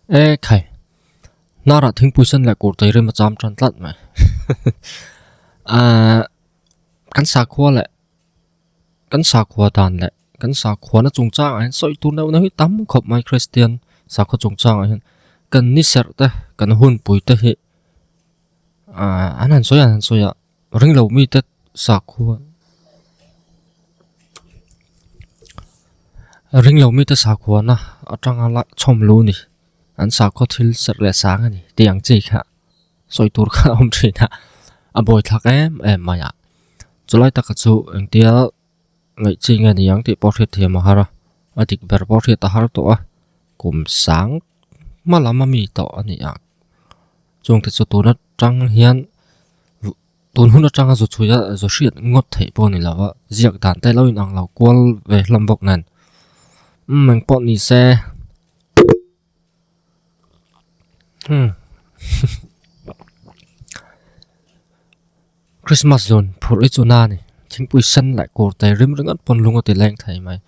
Ê khải, nó đã thính bùi sân lại cổ tay rồi mà chăm tròn lận mày. À, cắn xa khóa lại, cắn xa khóa đàn lại, cắn xa khóa nó trùng trang ấy, soi tu đâu nó hít tắm khop mai Christian, xa khóa trùng trang ấy, cần nít sẹt ta, cần hôn bùi ta hệ. Anh hẳn soi à, ring lâu mi ta xa khóa. Ring lâu mi ta xa khóa na, ở trong là chom luôn đi. Anh sao có thil sợi lẹ sáng này tiếng gì cả soi tur cả ông chị nè bồi thắc em mà ya cho lại ta cái chú anh tia ngày chi ngày này yang ti portrait thì mà hara adik ber portrait ta har to cùng sáng mà làm mà mi to này ya chung thì số tu nó trăng hiền tu nó trăng rồi chui ra rồi xịt ngót thấy bao này là vợ giặc đàn tay lâu nặng lâu qual về lâm bọc này mình bọn đi xe Christmas zone phur ít zona này chính bùi sân lại cổ tay rim rừng ất pon lung ở tiền leng thầy mày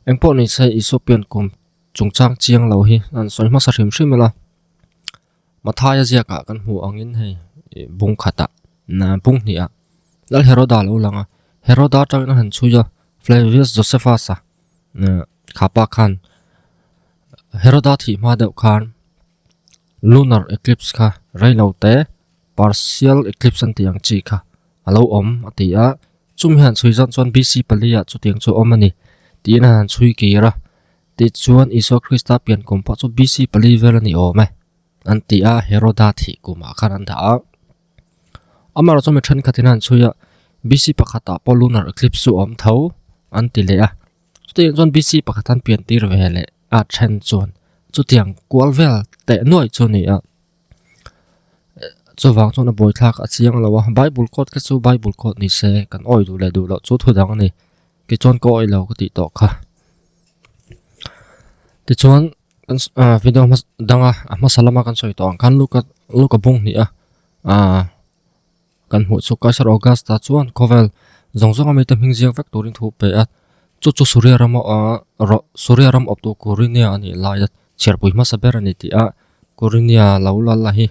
em bọn này xây isopian cùng chúng trang chiang lâu hi anh soi mắt sát hiểm xí mà mà thay ra cả căn hộ ông in hay bung khata na bung nia lal Heroda lâu lăng Heroda trong nó hình chui cho Flavius Josephus khapa khan Heroda thì ma đậu khan lunar eclipse kha rai lo te partial eclipse an tiang chi kha alo atia chum han chui chon BC palia chu tiang chu om ani tin han chui ki ra ti chuan iso Christa pian kom pa chu BC pali vel ani ome an tia Heroda thi kuma khan an da amar chu me than khatinan chuya BC pakhata po lunar eclipse chu om tho an ti le a ti chon BC pakhatan pian tir vele a chen chuan chu tiang kwal vel te noi chu ni a chu wang chu na boi thak a chiang lawa Bible code ka chu Bible code ni se kan oi du le du lo chu thu dang ni ki chon ko oi lo ka ti to kha ti chon video mas danga ma salama kan soi to kan luka bung ni a kan hu chu ka sar Augusta chuan kovel zong ami tam hing jiang factory thu pe a chu Surya ram op to Korea ani la ya cherpui ma saber ani ti a Korea laula la hi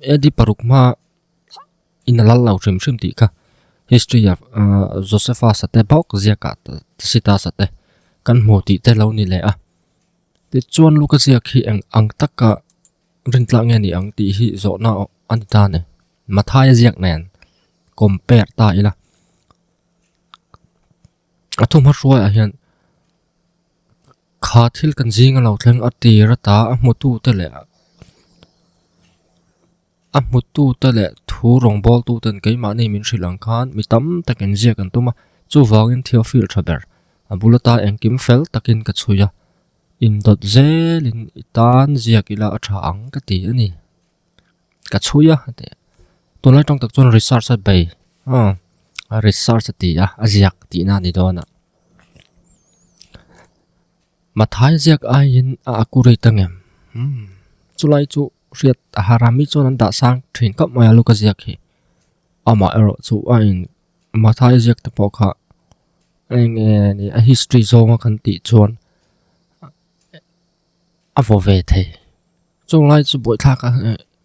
edi parukma inalal lau trim ti ka history of Josephus sate bok ziaka sita sate kan mo ti te lo ni le a ti chuan luka zia khi ang taka ringtla nge ni ang ti hi zo na anita ne mathai ziak nen compare ta ila athum har ruai a hian kha thil kan jinga lo thleng ati ra ta mutu te le mutu te le thu rong bol tu ten ke ma nei min Sri Lankan mi tam takin zia kan tuma chu wangin Theophil Thaber abulata engkim fel takin ka chuya in dot zelin itan zia kila atha ang ka ti ani ka chuya te tonai tong tak chon research a bay research ti a aziak ti na ni dona mathai ziak ain a accurate tangem chulai chu riat harami chon an da sang thin kap maya luka ziak hi ama ero chu ain mathai ziak te pokha ni a history zone kan ti chon a vo ve the chulai chu boi thak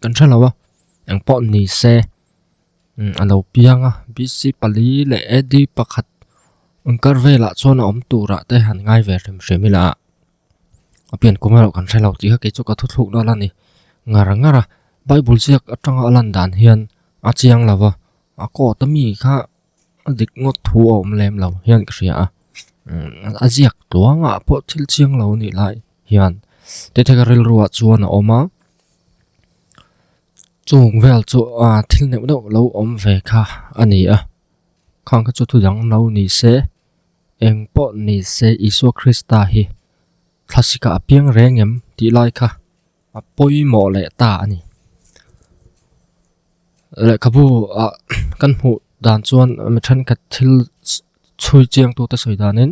kan thalawa ang pon ni se alo pianga BC pali le edi pakhat angkar vela chona om tura te han ngai ve remila apian kumaro kan thelo ti ha ke chu ka thuk na la ni ngara Bible ziak atanga alan dan hian achiang lawa ako tami kha adik ngot thu om lem lo hian kria aziak tuanga po thil chiang lo ni lai hian te thega rel ruwa chuan oma chung vel chu thil ne lo om ve kha ani a khang ka chu thu dang no ni se eng po ni se Iso Christa hi classica apiang rengem ti lai kha apoi mo le ta ani le kabu kan hu dan chuan mi than ka thil chui chiang tu ta soi danin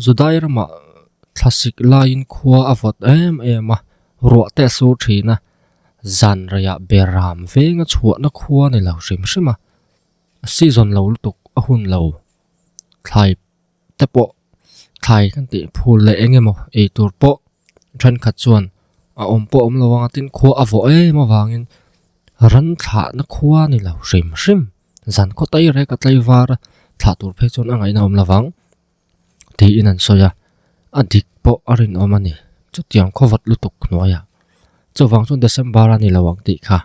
Judai rama classic line khua avot a ro te su thina zan raya beram venga chuwa na khua ni lo rim shima season lo tuk ahun lo thlai tepo thai kan ti phul le engemo e tur po than khat chuan om po om lawang tin khua avo ma wangin ran tha na khua ni lo rim zan ko tai re ka tlai war tha tur phe chon angai na om lawang ti inan soya adik po arin omani chu tiang khowat lutuk noya chawang chun December ani lawang ti kha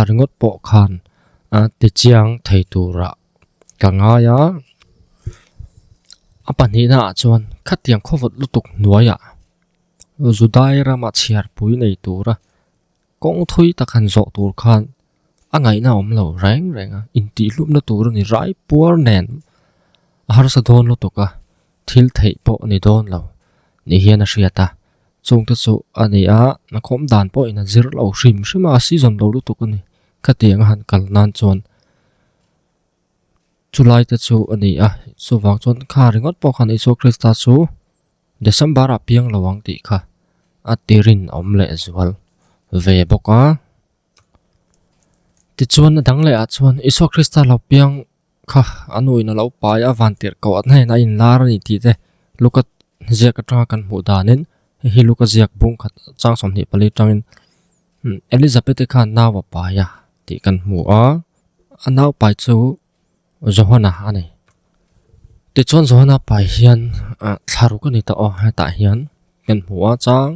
ringot po khan ti chiang thei tura kangaya apani na chuan khatiang khowat lutuk noya Judai rama chiar pui nei tura kong thui takhan zo tur khan angai na om lo reng in ti lup na tur ni rai puar nen har sa don lo toka thil thei po ni don lo ni hian a hriata chung te chu ani a na khom dan po in a zir lo hrim a season lo lu tuk ani khatiang han kal nan chon July te chu ani a so wang chon kha ringot po khan iso Krista chu December a piang lawang ti kha atirin om le zual ve boka ti chuan dang le a chuan iso Krista lo piang kha anui na lo pa ya vantir ko at na in lar ni ti te lukat zia ka tra kan mu danin hi luka ziak bung khat chang som ni pali tangin Elizabeth khan nawa pa ya ti kan mu a anaw pai chu Johana ani ti chuan Johana pa hian tharu ka ni ta o ha ta hian kan mu a chang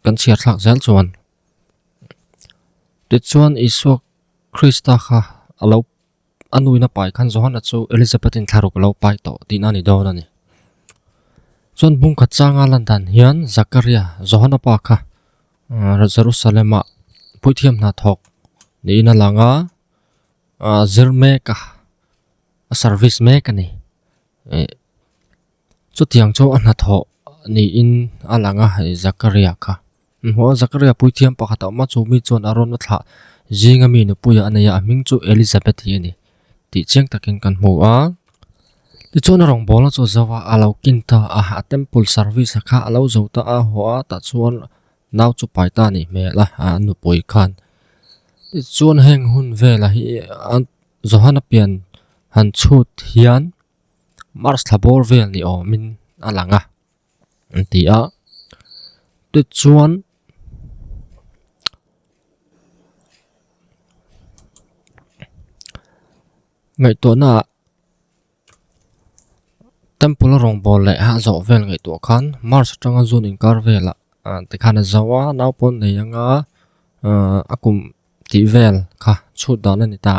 kan chiar thak zel chuan ti chuan iso Krista kha alo anui na pai khan Johana chu Elizabeth in tharu ka lo pai to ti na ni don ani chuan bung khat changa landan hian Zakaria Johana pa kha Jerusalem a puithiam na thok ni na langa zirme ka service me ka ni chu tiang chu an na tho ni in alanga Zakaria kha mo Zakaria puithiam pa khata ma chu mi chon aron na tha jinga mi nu puya anaya aming chu Elizabeth hi ni ti cheng takin kan mu a ti chon rong bol chu zawa alo kinta a temple service kha alo zota a ho a ta chuan naw chu paita ni me la nu poi khan ti chuan heng hun vela hi Johana pian han chut hian Mars thabor vel ni o min alanga ti a ti chuan ngai to na temple rong bol le ha zo vel ngai to khan Mars tanga zun in kar vela te khana zawa naw pon ne yanga akum ti vel kha chut dan ani ta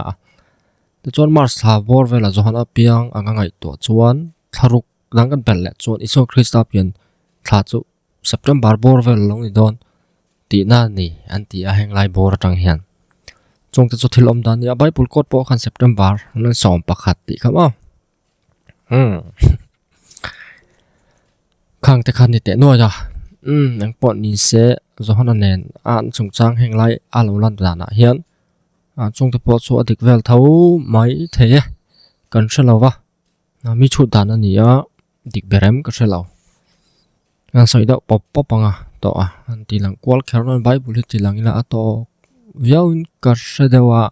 ti chuan Mars thabor vela Johana piang anga ngai to chuan tharuk langan bel le chuan iso Krista pian tha chu September bor vel long ni don ti na ni anti a heng lai bor tang hian chung te chu thil om dan ya Bible code po khan September nan som pakhat ti khama khang te khan ni te no ya nang pot ni se Johana nen an chung chang heng lai alo lan dana hian chung te po chu adik vel thau mai the kan shalawa na mi chu dan ani a dik berem ka shalaw ngan soi da pop anga to a anti lang kwal khernon Bible ti lang ila ato viaun ka shedewa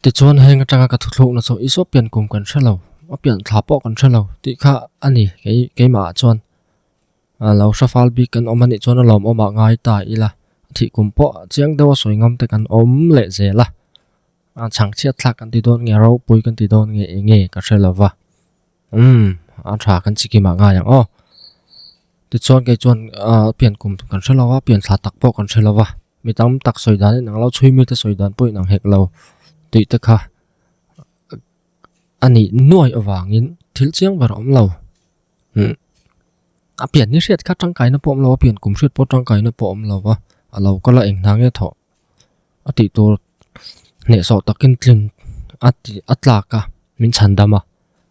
ti chuan heng atanga ka thuthluk na chu iso pian kum kan shalaw a pian thlapo kan shalaw ti kha ani ke ma chuan lo shafal bi kan omani chuan lom oma ngai ta ila thi kumpo chiang dewa soingam te kan om le zela chang chia thlak kan ti don nge ro pui kan ti don nge ka shelawa a tha kan chiki ma nga yang o ti chuan ke chuan pian kum kan shelawa pian thla tak po kan shelawa mi tam tak soidan nang lo chui mi te soidan poi nang hek lo ti te kha ani noi awangin thil chiang var om lo a pian ni hriat kha tangkai na pom lo pian kum hriat po tangkai na pom lo wa alo kala eng nang e tho ati tur ne so takin tlin ati atlaka min chandama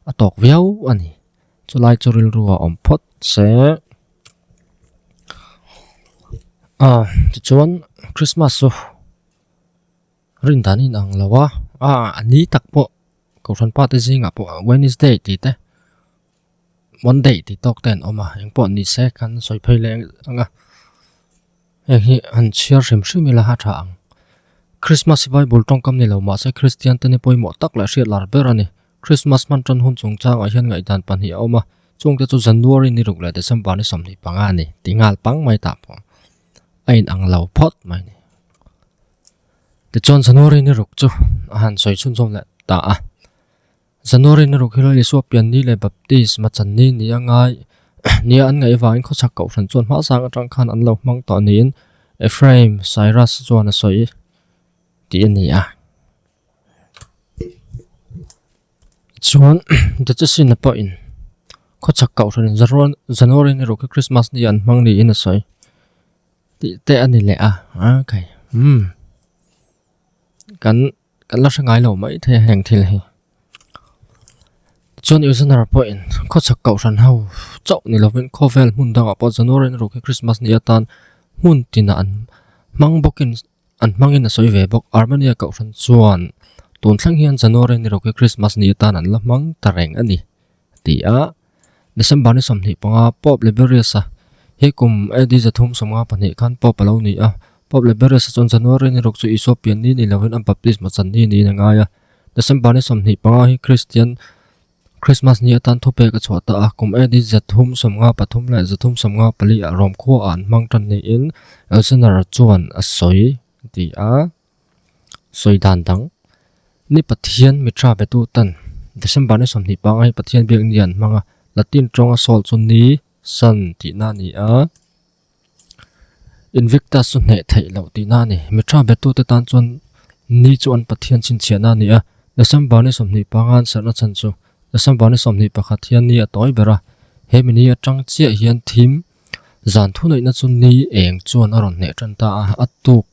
atok viau ani chulai churil ruwa om phot se ti chuan Christmas so rin danin ang lawa ani takpo ko than pa te jinga po Wednesday ti te Monday ti tok ten oma eng po ni se kan soi phei le anga hi an chiar rim hrimila ha tha ang Christmas Bible tong kam ni lo ma se Christian te ne poi mo tak la hriat lar ber ani Christmas man tron hun chung chang a hian ngai dan pan hi oma chung te chu January ni ruk la December ni som ni panga ni tingal pang mai ta po ain ang lau phot mai ni te chon January ni ruk chu han soi chun som la ta a January ni ruk hilo Yesu pian ni le baptist ma chan ni ni angai ni an ngai wa in kho chak kau than chon ma sang atang khan an lo mang to ni in Ephraim Cyrus chuan a soi ti ni a chuan de chu sin po in kho chak kau than January ni ruk Christmas ni an mang ni in a soi ti te ani le a kai kan la sangai lo mai the heng thil hi chuan usener po in kho chak kau than ho chau ni lovin khovel mun dang apo January ni ruk Christmas ni atan mun tina an mang bokin an mangin a soi ve bok Armenia kau than chuan tun thlang hian January ni ruk Christmas ni atan an la mang tareng ani ti a December ni som ni panga pop liberius a he kum edi zathum somnga pani khan pop alo ni a pop liberius chon January ni ruk chu isopian ni lovin an baptist ma chan ni nga ya December ni som ni panga hi Christian Christmas ni atan thope ka chota a kum edi zathum somnga pathum la zathum somnga pali a rom kho an mang tan ni in elsenar chuan a soi ti a soi dan dang ni pathian mitra betu tan December ni som ni panga hi pathian biak ni an manga Latin tronga sol chun ni san ti na ni a Invictus sun ne thai lo ti na ni mitra betu te tan chun ni chuan pathian chin chiana ni a December ni som ni pangan sarna chan chu December ni som ni pakhat hian ni a toy bera hemini a tang chia hian thim zan thu nei na chun ni eng chuan aron ne tan ta atuk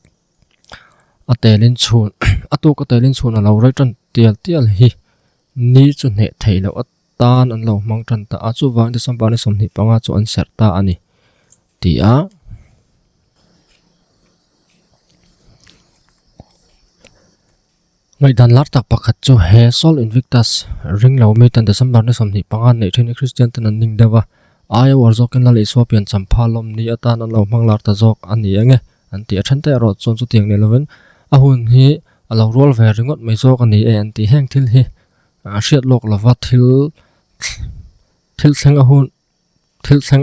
atelin chun atuk atelin chun a lo rai tan tial hi ni chu ne thai lo tan an lo mang tan ta a chu wang December ni som ni panga chu an ser ta ani ti a ngai dan lar tak pakhat chu he sol Invictus ring lo me tan December ni som ni panga nei thini Christian tan an ning dewa aya warzoken la isopian champhalom ni atan an lo mang lar ta jok ani ange an ti athan te ro chon chu tiang ne loven a hun hi a lo rol ve ringot mai jok ani e an ti heng thil hi a hriat lok lova thil thang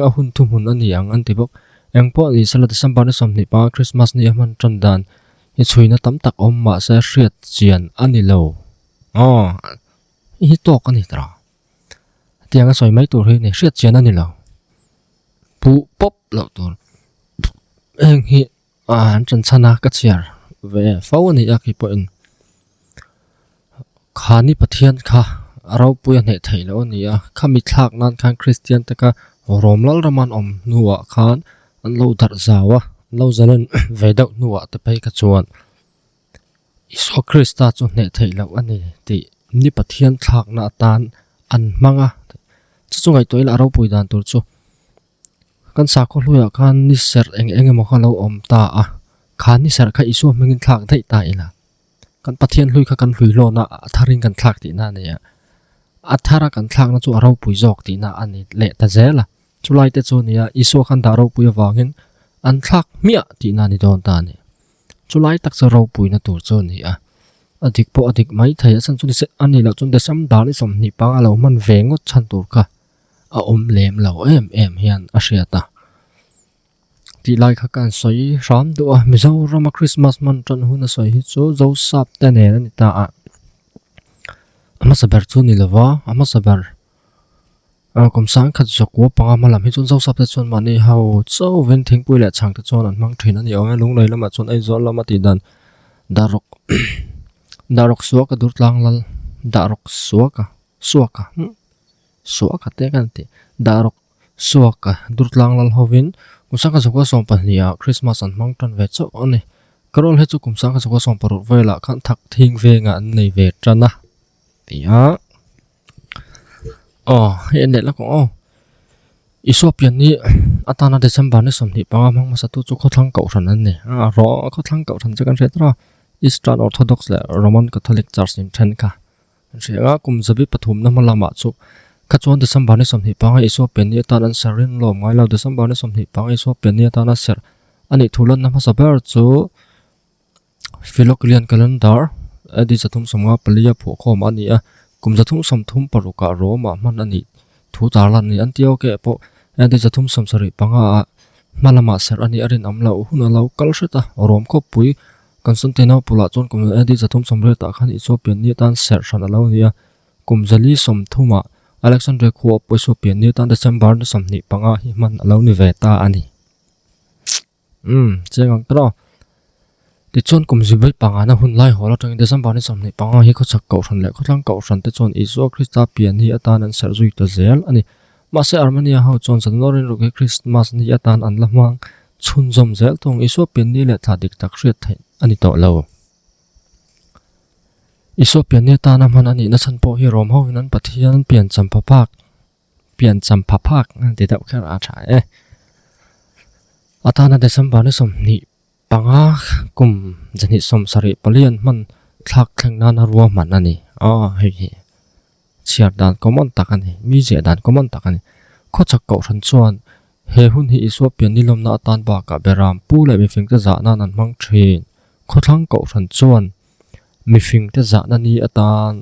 a hun thum hun ani ang an ti bok engpo ni sala December ni som ni pa Christmas ni man tran dan hi chuina tam tak om ma sa hriat chian ani lo hi to kan hi tra tiang a soi mai tur hi ni hriat chian ani lo pu pop lo tur eng hi an chan chana ka chiar ve fau ani a ki po in khani pathian kha arau puya ne thailo ni a khami thlak nan khan Christian taka romlal raman om nuwa khan an lo dar zawa lo zalan vedau nuwa te pai ka chuan Iso Krista chu ne thailo ani ti ni pathian thlak na tan an manga chu chungai toila arau pui dan tur chu kan sa ko hluya khan ni ser eng mo khalo om ta a khan ni ser kha isu mengin thlak thai ta ila kan pathian hlui kha kan hlui lo na atharing kan thlak ti na ne athara kan thlak na chu arau pui jok ti na ani le ta zela chulai te chu nia iso khan da arau pui wangin an thlak mia ti na ni don ta ni chulai tak cha arau pui na tur chu ni a adik po adik mai thai san chu ni se ani la chun de sam da ni som ni pa lo man vengot chan tur ka a om lem lo em hian a hriata ti lai kha kan soi ram do a mizo rama Christmas man tran hun a soi hi chu zo sap te ne ni ta a ama saber chu ni lova ama saber kom sang khat zokwa panga malam hi chun zo sap te chun mani hau cho ven thing pui le chang te chon an mang thin ani ong lung lai lama chun ai zol lama ti dan darok suaka durtlang lal darok suaka te kan ti darok suaka durtlang lal hovin kumsang ka zokwa som pahnia Christmas an mang tan ve cho ani karol he chu kumsang ka zokwa som parut vela khan thak thing ve nga an nei ve trana tia en le la ko isopian ni atana December ni som ni panga mang ma satu chu khothlang kau than an ne ro khothlang kau than chakan retra Eastern Orthodox le Roman Catholic Church in Thenka ringa kum zabi pathum na malama chu kachon December ni som ni panga isopian ni atan an sarin lo ngai lo December ni som ni panga isopian ni atana ser ani thulan na ma saber chu Philocalian calendar adi zathum somnga palia phu khom ani a kum zathum som thum paruka roma man ani thu tar lan ni antio ke po andi jathum samsari panga malama ser ani arin amlo huna lo kalseta rom ko pui Constantino pula chon kum andi jathum samre ta khan Ethiopian ni tan ser san alo nia kumjali som thuma Alexander kho poiso pian ni tan December na samni panga hi man alo ni ve ta ani chengang tro ti chon kumji vai panga na hun lai hola tang December ni samni panga hi kho chak ko ran le kho tang ko ran te chon Isu Christa pian hi atan an ser zui ta zel ani mase Armenia ho chon January ro ke Christmas ni atan an lamang chun zom zel tong Isu pian ni le thadik tak hriat thai ani to lo Isu pian ni ta na man ani na chan po hi rom ho nan pathian pian champapak ti da khar a tha e atana December ni somni panga kum jani som sari palian man thak thang na ruwa man ani hei chiar dan common takani mi je dan common takani kho chak ko ran chuan he hun hi Isu pian ni lom na atan ba ka beram pu le mi fing ta za na nan mang thin kho thang ko ran chuan mi fing te za na ni atan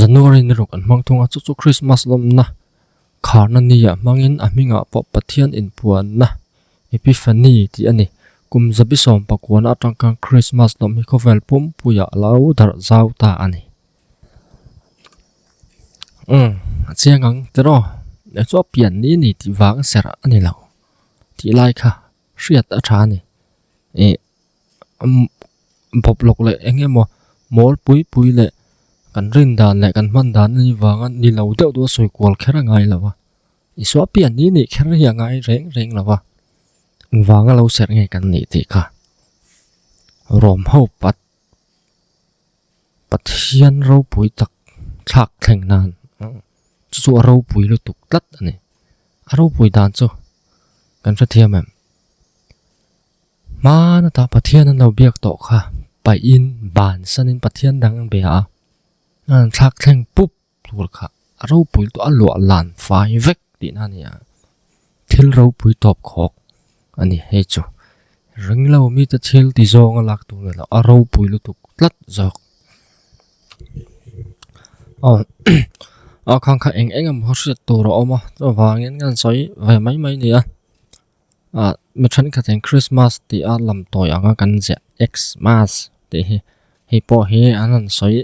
January ni rok an mang thunga chu Christmas lom na khar na ni ya mangin aminga po pathian in puan na Epiphany ti ani kum zabi som pakwan atangkang Christmas lom hi khovel pum puya lau dar zau ta ani chiangang tero le chu pian ni ti wang ser ani lo ti lai kha hriat a tha ni bop lok le engemo mol pui le kan rin dan le kan man dan ni wanga ni lo deuh do soi kwal khera ngai lawa Isu pian ni khera ya ngai reng lawa wanga lo ser ngai kan ni ti kha rom ho pathian ro pui tak thak thleng nan chu ro pui lu tuk tlat ani ro pui dan chu kan sa thiam em man ta pathian an lo biak to kha pai in ban sanin pathian dang be a an thak thleng pup tur kha ro pui to alo lan fai vek ti na nia thil ro pui top khok ani he chu ring lo mi ta thil ti zong lak tu la ro pui lu tuk tlat zok khang kha eng am hoset to ro ma to wangin ngan soi ve mai nia mi than ka ten Christmas ti a lam toy anga kan je Xmas ti hi po hi anan soi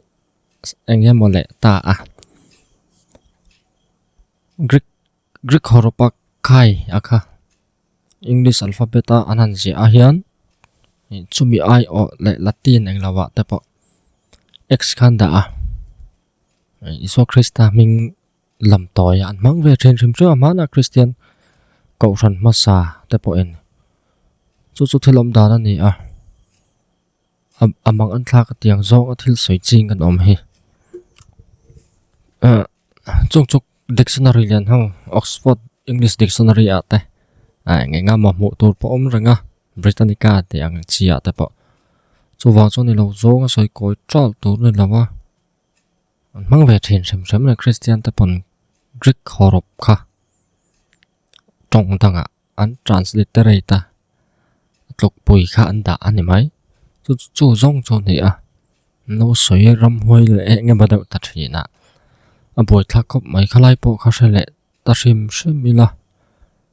enge mole ta a Greek horopak kai akha English alphabet a anan je a hian chumi I o le Latin eng lawa te po X khan da a Isu Christa ming lam toy an mang ve thren rim chu amana Christian ko ran masa te po en chu thilom da na ni a amang an thla ka tiang zong a thil soi ching kan om hi chuk dictionary lian hang Oxford English Dictionary ate nga ma mu tur po om ranga Britannica te ang chia te po chu wang chu ni lo zong a soi koi tral tur ni lawa mang ve thin sem na Christian te pon Greek horop kha tong tanga an transliterate tlok pui kha an da ani mai chu zong chu ni a no soi ram hoi le nge ba da ta thina a boi thla khop mai khalai po kha sele ta rim mila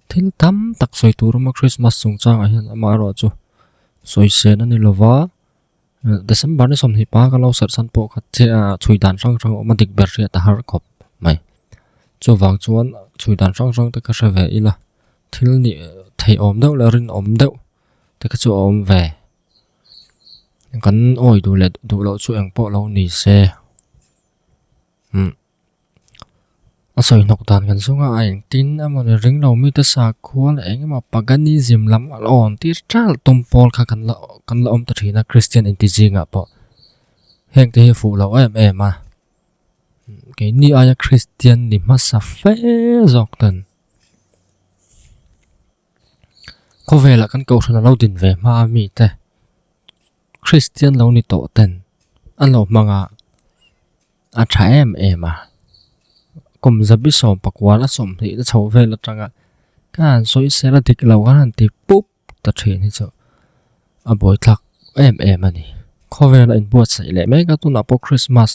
thil tam tak soi tur ma Christmas sung chang a hian ama ro chu soi sen ani lova December ni som hi pa ka lo sar san po kha che chui dan rang ma dik ber ria ta har khop mai chu wang chuan chui dan rang te ka hre ve ila thil ni thei om deuh le rin om deuh te ka chu om ve kan oi du lo chu eng po lo ni se asoi nok dan kan sunga aing tin amon ring lo mi ta sa khol eng ma paganism lam on tir tral tum pol kha kan la om ta thina Christian intizinga po heng te fu lo ma ke ni aya Christian ni ma sa fe zok tan ko vela kan ko thana lo din ve ma mi te Christian lo ni to ten an lo manga a tha ma kum zabi som pakwala som hi da chho ve la tanga kan soi sera dik lo kan ti pup ta thin hi chu a boy thak ani kho ve la in bo sai le me ka tu na po Christmas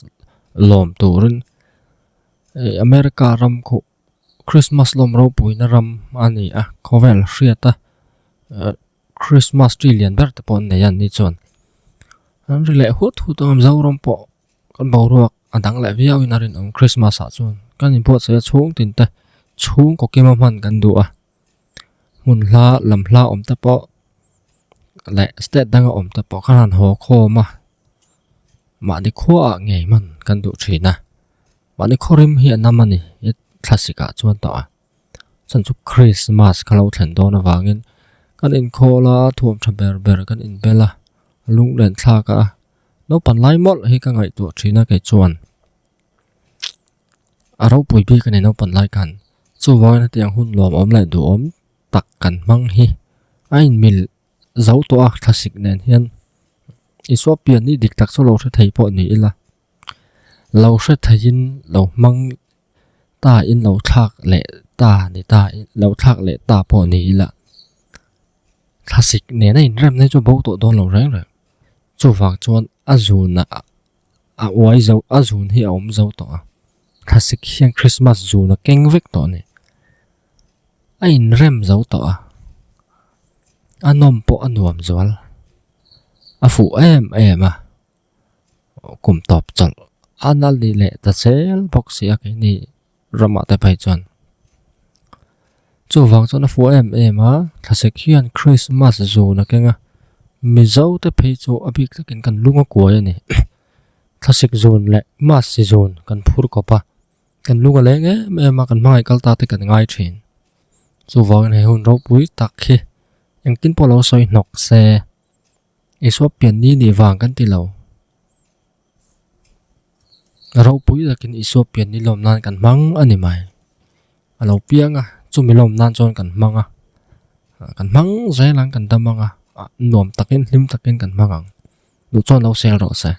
lom turun America ram ko Christmas lom ro pui na ram ani a khovel hriata Christmas tree lian ber te pon ne yan ni chon an rile hut hut am zo rom po kan boruak adang le viau in arin ang Christmas a chon kan import se chung tin te chung ko kema man kan du a mun hla lam hla om te po le state dang om te po kan ho kho ma ni kho a ngei man kan du thina ma ni khorim hi anamani it classica chuan ta chan chu Christmas khalo thlen do na wangin kan in khola thuam thaber ber kan in bela lung len thla ka no pan lai mol hi ka ngai tu thina ke chuan aro pui bi kan no pan lai kan chu wa na tiang hun lom om lai du om tak kan mang hi ain mil zau to a classic nen hian isopian ni dik tak so lo thei po ni ila lo hre thain lo mang ta in lo thak le ta ni ta lo thak le ta po ni ila classic ne na in rem ne cho bo to don lo reng re chu wak chuan azuna a wai zo azun hi om zo to a classic hian Christmas zuna keng vek to ni a in rem zo to a anom po anuam zwal a fu em a kum top chal anal ni le ta sel box ya ke ni rama ta pai chuan chu wang chuan a fu em a classic hian Christmas zuna kenga mi zo te phei chu abik takin kan lunga kuai ani classic zone le mas zone kan phur ko pa kan lunga le nge ma kan mai kal ta te kan ngai thin chu wang ne hun ro pui tak khi yang tin polo soi nok se iso pian ni wang kan ti lo ro pui takin iso pian ni lom nan kan mang ani mai alo pianga chu mi lom nan chon kan manga kan mang zai lang kan damanga nom takin hlim takin kan mangang du chon lo sel ro se